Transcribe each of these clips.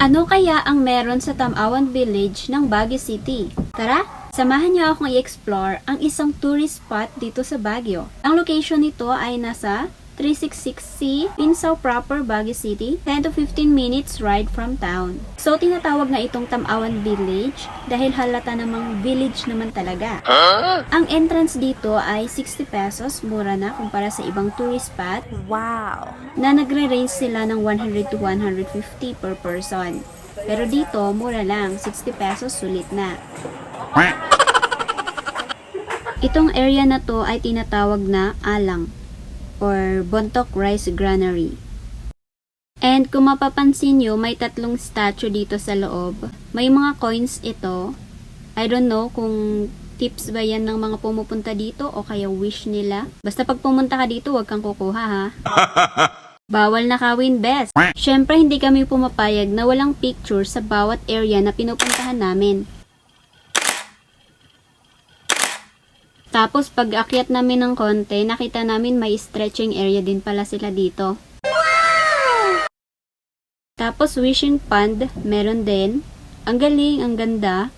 Ano kaya ang meron sa Tamawan Village ng Baguio City? Tara, samahan niyo akong i-explore ang isang tourist spot dito sa Baguio. Ang location nito ay nasa 366C, Pinsaw proper, Baguio City, 10 to 15 minutes ride from town. So, tinatawag na itong Tamawan Village dahil halata namang village naman talaga. Ang entrance dito ay 60 pesos, mura na kumpara sa ibang tourist spot. Wow! Na nagre-range sila ng 100 to 150 per person. Pero dito, mura lang, 60 pesos sulit na. Itong area na to ay tinatawag na Alang or Bontok Rice Granary. And kung mapapansin nyo, may tatlong statue dito sa loob. May mga coins ito. I don't know kung tips ba yan ng mga pumupunta dito o kaya wish nila. Basta pag pumunta ka dito, huwag kang kukuha ha. Bawal nakawin, best. Syempre, hindi kami pumapayag na walang picture sa bawat area na pinupuntahan namin. Tapos, pag akyat namin ng konti, nakita namin may stretching area din pala sila dito. Tapos, wishing pond, meron din. Ang galing, ang ganda.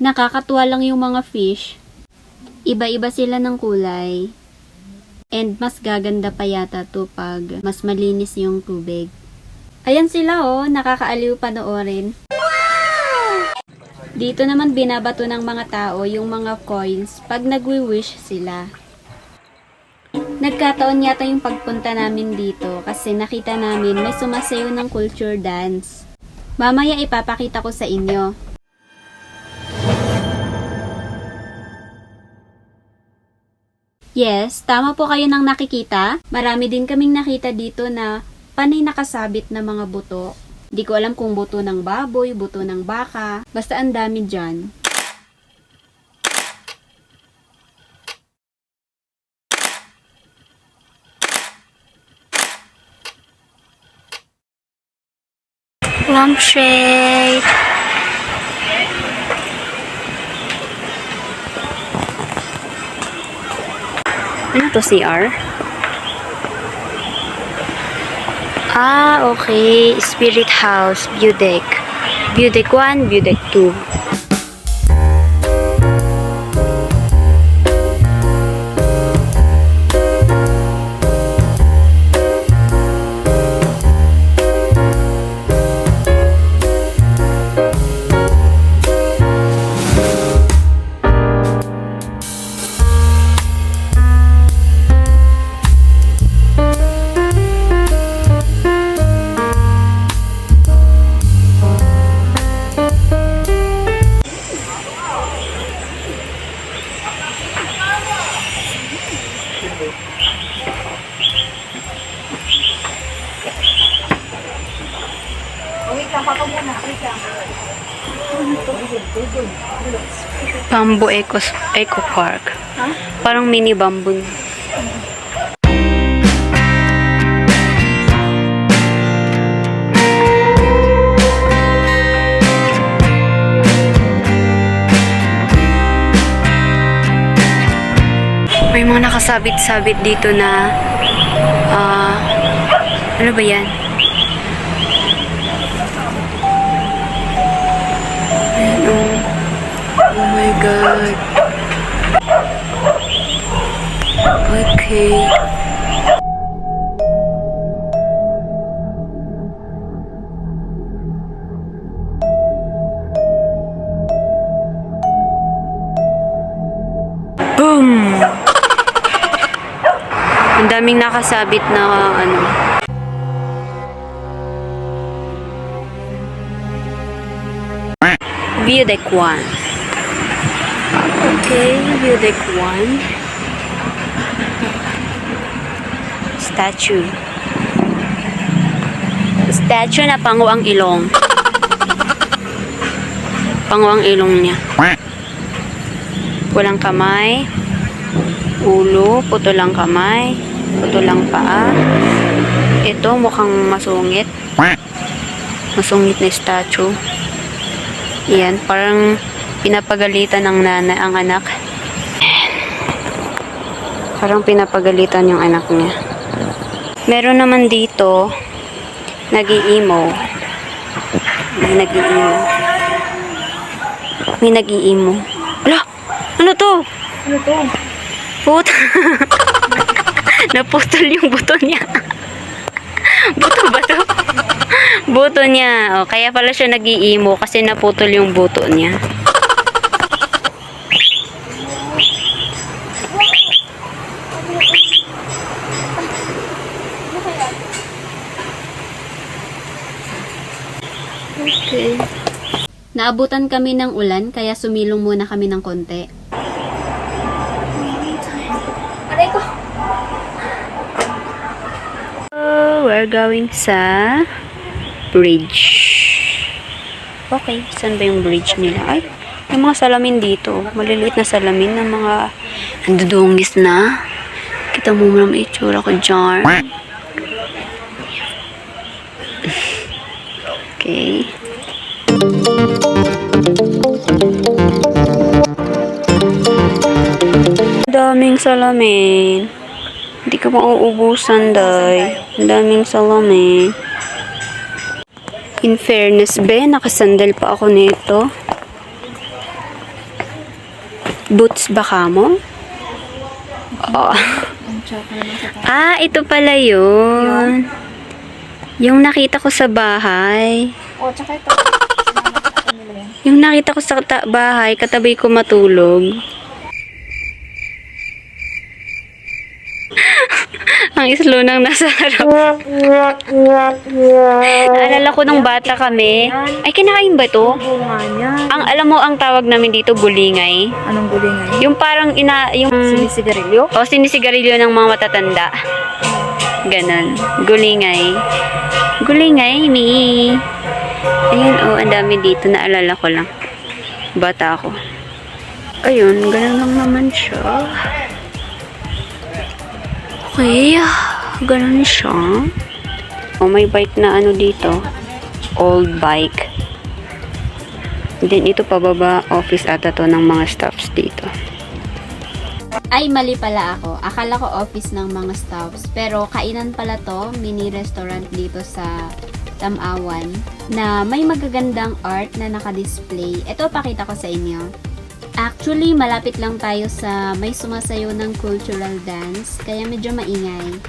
Nakakatuwa lang yung mga fish. Iba-iba sila ng kulay. And mas gaganda pa yata to pag mas malinis yung tubig. Ayan sila oh, nakakaaliw panoorin. Dito naman binabato ng mga tao yung mga coins pag nagwi-wish sila. Nagkataon yata yung pagpunta namin dito kasi nakita namin may sumasayaw ng culture dance. Mamaya ipapakita ko sa inyo. Yes, tama po kayo nang nakikita. Marami din kaming nakita dito na panay nakasabit na mga buto. Di ko alam kung buto ng baboy, buto ng baka. Basta ang dami dyan. Lampshade! Ano to, CR? Ah, okay. Spirit House, View Deck. View Deck 1, View Deck 2. Bamboo Eco Park. Parang mini bamboo. May mga nakasabit-sabit dito na ano ba yan? Ayan, oh my God. Okay. Boom! Ang daming nakasabit na ano. View Deck 1. Okay, View Deck 1. Statue. Statue na pango ang ilong. Pango ang ilong niya. Walang kamay. Ulo, putol lang kamay, putol lang paa. Ito mukhang masungit. Masungit na statue. Yan, parang pinapagalitan ng nanay ang anak. Parang pinapagalitan yung anak niya. Meron naman dito, nag-i-emo. May nag-iimo. May nag-iimo. Ala! Ano to? Ano to? Put. Naputol yung buto niya. Buto ba to? Buto niya. O, kaya pala siya nag-iimo kasi naputol yung buto niya. Okay. Naabutan kami ng ulan kaya sumilong muna kami ng konti. Aray ko. We're going sa bridge. Okay, saan ba yung bridge nila? Ay, may mga salamin dito. Maliliit na salamin ng mga dudungis na. Kita mo naman itsura ko dyan. Okay. Daming salamin. Hindi ka mauubusan, day. Ang daming salamin. In fairness, be, nakasandal pa ako nito. Boots ba ka mo? Oh. Ah, ito pala yun. Yung nakita ko sa bahay. Oh, tsaka ito. Sinama sa akin nila yan. Yung nakita ko sa bahay, katabi ko matulog. Ang slow nang nasa harap. Naalala ko nung bata kami. Ay, kinakain ba to? Oo nga niya. Ang alam mo ang tawag namin dito, bulingay. Anong gulingay? Yung parang yung Sinisigarilyo? o sinisigarilyo ng mga matatanda. Ganon. Gulingay. Gulingay ni. Ayun, oh, ang dami dito. Naalala ko lang. Bata ako. Ayun, ganon lang naman siya. Okay, ganon siya. Oh, may bike na ano dito. Old bike. Then, ito pababa, office ata to ng mga staffs dito. Ay, mali pala ako. Akala ko office ng mga staffs. Pero kainan pala to, mini restaurant dito sa Tamawan, na may magagandang art na naka-display. Ito, pakita ko sa inyo. Actually, malapit lang tayo sa may sumasayo ng cultural dance, kaya medyo maingay.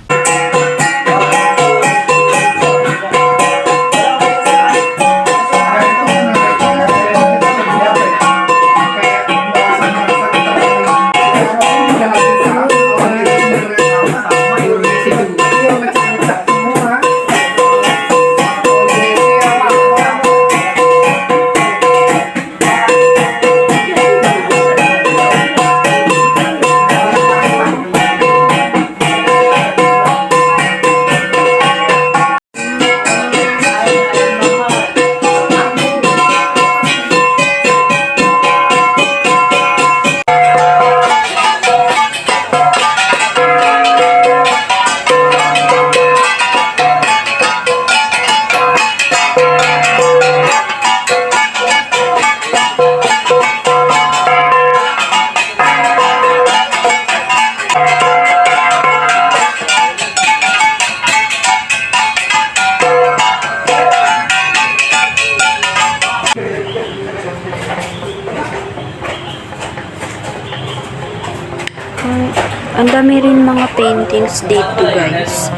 Ang dami rin mga paintings dito, guys.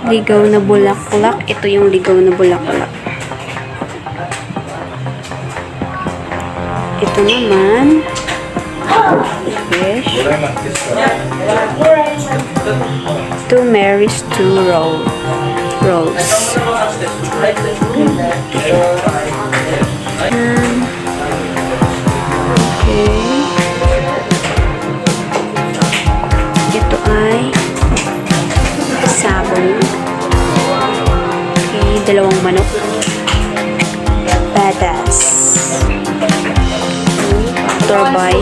Ligaw na bulaklak. Ito yung ligaw na bulaklak. Ito naman. Fish. Two Marys, two Rose. Okay. Ito ay sabon. Okay, dalawang manok. Badass. Torbay.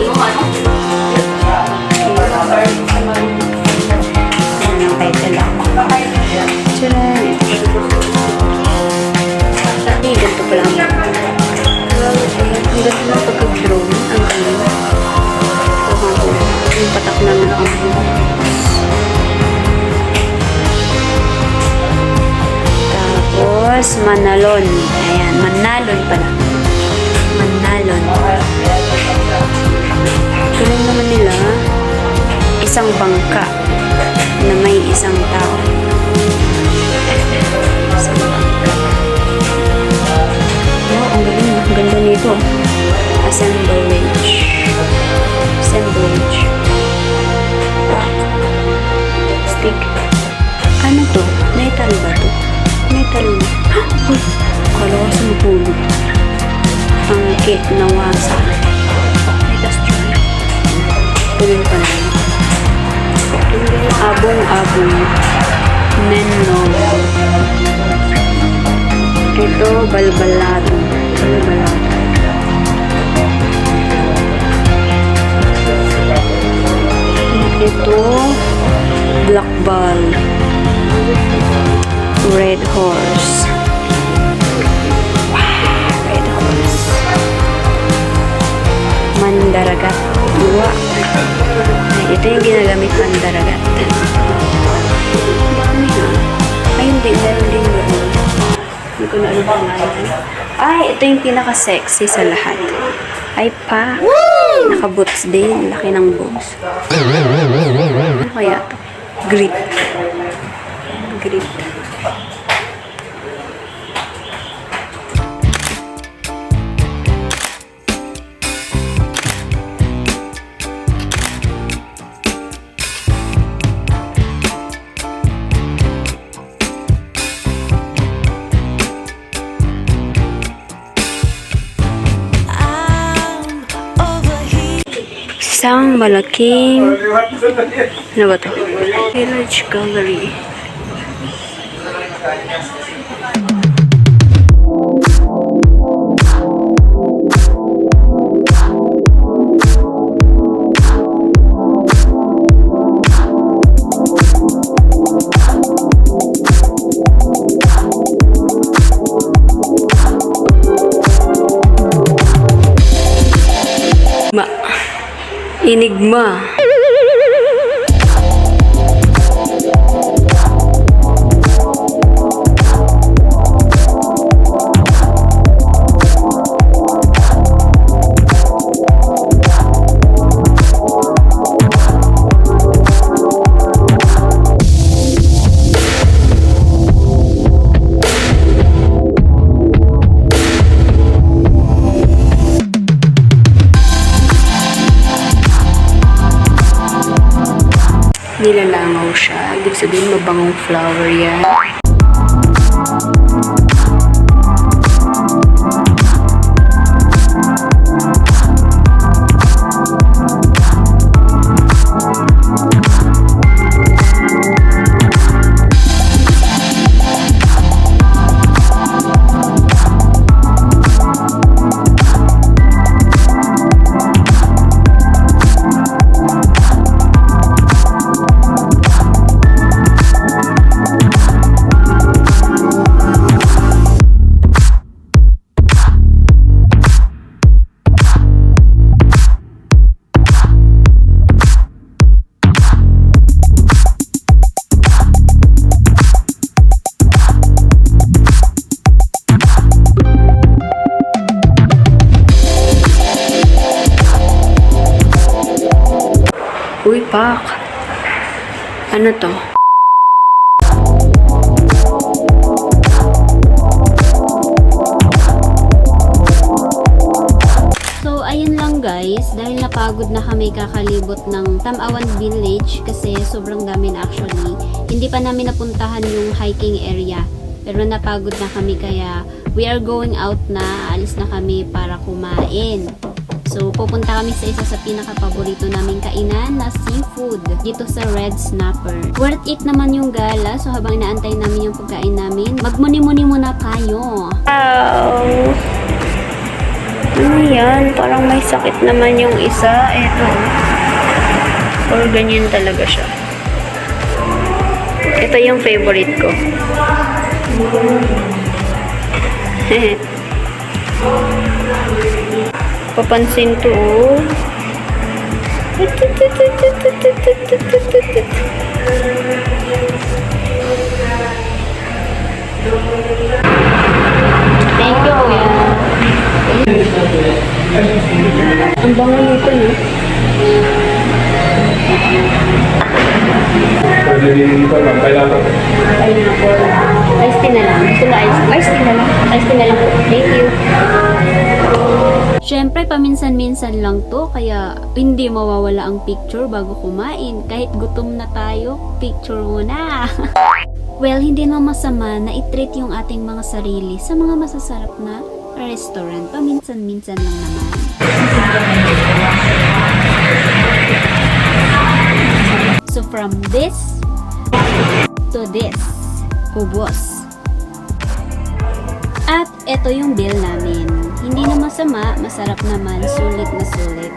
Ano ang title lang? Tcharan! Ay, ganito pala ang ganda ng pagka-drone. Ang galing. Yung patak na ng Tapos, manalon. Ayan, manalon isang bangka na may isang tao. Isang bangka. Wow, ang galing. Ang ganda nito. Assemblage. Assemblage. Stick. Ano to? Metal ba to? Metal na. Uy! Kala ko sumupulog. Ang cake na wasa. Let's try. Tuloy pa na yun. Abong-abong. Menlogo. Ito, balbalato. Balbalato. Ito, black ball. Red horse. Red horse. Mandaragat. Dua. Ay, ito yung ginagamit mandaragat. Dami ha. Ay, hindi. Meron din yun. Hindi ko na alam kung ano. Ay, ito yung pinaka-sexy sa lahat. Ay pa. Naka-boots din. Laki ng boots. Ano kaya ito? Grit. Grit. Isang malaking ano ba to? Village Gallery. Enigma. Nilalangaw siya. Ibig sabihin, mabangong flower yan. Uy, Pak. Ano to? So, ayun lang guys. Dahil napagod na kami kakalibot ng Tamawan Village kasi sobrang dami na actually. Hindi pa namin napuntahan yung hiking area. Pero napagod na kami kaya we are going out na. Alis na kami para kumain. So, pupunta kami sa isa sa pinaka-paborito naming kainan na seafood dito sa Red Snapper. Worth it naman yung gala. So, habang inaantay namin yung pagkain namin, magmuni-muni muna tayo. Wow! Ano yan? Parang may sakit naman yung isa. Eto. Or ganyan talaga siya. Ito yung favorite ko. Papansin to, oh. Thank you, kuya. Ang bango nito, no? Pwede din dito, ma'am. Kailangan. Ice tea na lang. Gusto mo ice tea? Ice tea na lang. Ice tea na lang po. Thank you. Siyempre, paminsan-minsan lang to, kaya hindi mawawala ang picture bago kumain. Kahit gutom na tayo, picture muna. Well, hindi naman masama na i-treat yung ating mga sarili sa mga masasarap na restaurant. Paminsan-minsan lang naman. So, from this to this, ubos. At ito yung bill namin. Hindi na masama, masarap naman, sulit na sulit.